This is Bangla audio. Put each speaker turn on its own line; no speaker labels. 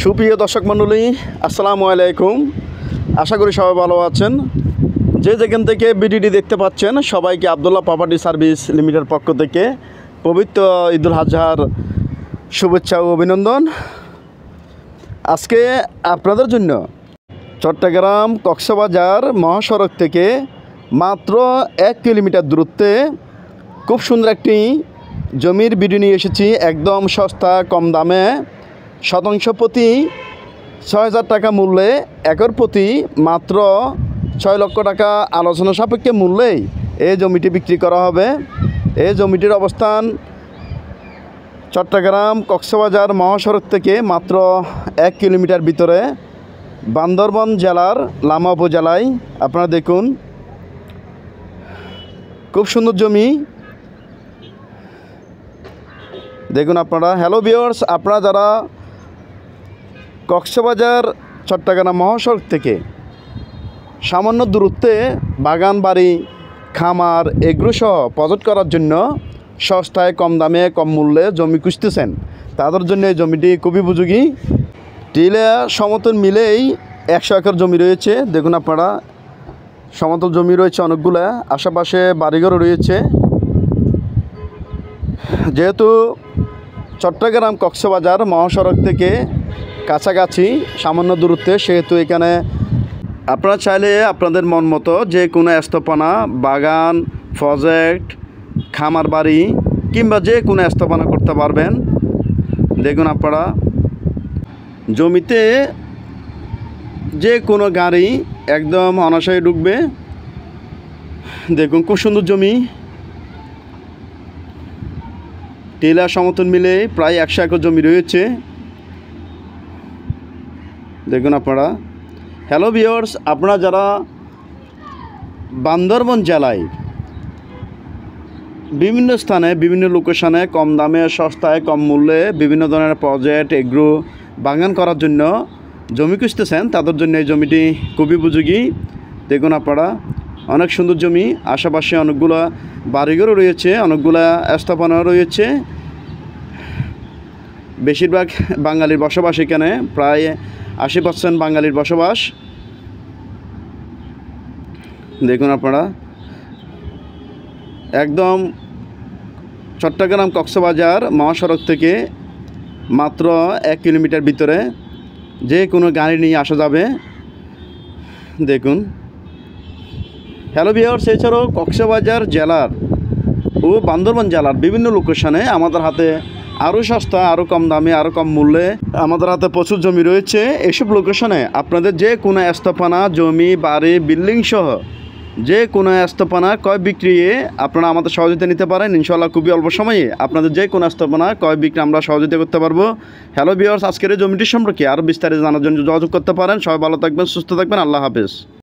সুপ্রিয় দর্শক মণ্ডলী, আসসালামু আলাইকুম। আশা করি সবাই ভালো আছেন। যে যেখান থেকে ভিডিওটি দেখতে পাচ্ছেন সবাইকে আবদুল্লাহ প্রপার্টি সার্ভিস লিমিটেড পক্ষ থেকে পবিত্র ঈদুল আজহার শুভেচ্ছা ও অভিনন্দন। আজকে আপনাদের জন্য চট্টগ্রাম কক্সবাজার মহাসড়ক থেকে মাত্র 1 কিলোমিটার দূরত্বে খুব সুন্দর একটি জমির ভিডিও নিয়ে এসেছি। একদম সস্তা, কম দামে, শতাংশ প্রতি 6,000 টাকা মূল্যে, একর প্রতি মাত্র 6 লক্ষ টাকা আলোচনা সাপেক্ষে মূল্যেই এই জমিটি বিক্রি করা হবে। এই জমিটির অবস্থান চট্টগ্রাম কক্সবাজার মহাসড়ক থেকে মাত্র 1 কিলোমিটার ভিতরে, বান্দরবান জেলার লামা উপজেলায়। আপনারা দেখুন, খুব সুন্দর জমি। দেখুন আপনারা। হ্যালো ভিউয়ার্স, আপনারা যারা কক্সবাজার চট্টগ্রাম মহাসড়ক থেকে সামান্য দূরত্বে বাগান বাড়ি, খামার, এগ্রো সহ প্রজেক্ট করার জন্য সস্তায়, কম দামে, কম মূল্যে জমি খুঁজতেছেন, তাদের জন্য এই জমিটি খুবই উপযোগী। টিলা সমতল মিলেই 100 একর জমি রয়েছে। দেখুন আপনারা, সমতল জমি রয়েছে অনেকগুলা, আশেপাশে বাড়িঘর রয়েছে। যেহেতু চট্টগ্রাম কক্সবাজার মহাসড়ক থেকে কাছাকাছি সামান্য দূরত্বে, সেহেতু এখানে আপনারা চাইলে আপনাদের মন মতো যে কোনো স্থাপনা, বাগান, প্রজেক্ট, খামার বাড়ি কিংবা যে কোনো স্থাপনা করতে পারবেন। দেখুন আপনারা, জমিতে যে কোনো গাড়ি একদম অনায়াসে ঢুকবে। দেখুন, খুব সুন্দর জমি। টিলা সমতল মিলে প্রায় 100 একর জমি রয়েছে। দেখুন আপনারা। হ্যালো ভিউয়ার্স, আপনারা যারা বান্দরবান জেলায় বিভিন্ন স্থানে, বিভিন্ন লোকেশনে কম দামে, সস্তায়, কম মূল্যে বিভিন্ন ধরনের প্রজেক্ট, এগ্রো, বাগান করার জন্য জমি খুঁজতেছেন, তাদের জন্য এই জমিটি খুবই উপযোগী। দেখুন আপনারা, অনেক সুন্দর জমি। আশেপাশে অনেকগুলো বাড়িঘরও রয়েছে, অনেকগুলো স্থাপনাও রয়েছে। বেশিরভাগ বাঙালির বসবাস এখানে, প্রায় 80% বাঙালির বসবাস। দেখুন আপনারা, একদম চট্টগ্রাম কক্সবাজার মহাসড়ক থেকে মাত্র 1 কিলোমিটার ভিতরে, যে কোনো গাড়ি নিয়ে আসা যাবে। দেখুন। হ্যালো ভিউয়ার্স, এছাড়াও কক্সবাজার জেলার ও বান্দরবান জেলার বিভিন্ন লোকেশনে আমাদের হাতে আরও সস্তা, আরও কম দামে, আরও কম মূল্যে আমাদের হাতে প্রচুর জমি রয়েছে। এসব লোকেশনে আপনাদের যে কোনো স্থাপনা, জমি, বাড়ি, বিল্ডিং সহ যে কোনো স্থাপনা ক্রয় বিক্রিয়ে আপনারা আমাদের সহযোগিতা নিতে পারেন। ইনশাআল্লাহ খুবই অল্প সময়ে আপনাদের যে কোনো স্থাপনা ক্রয় বিক্রি আমরা সহযোগিতা করতে পারবো। হ্যালো ভিউয়ার্স, আজকের এই জমিটির সম্পর্কে আরও বিস্তারিত জানার জন্য যোগাযোগ করতে পারেন। সবাই ভালো থাকবেন, সুস্থ থাকবেন। আল্লাহ হাফেজ।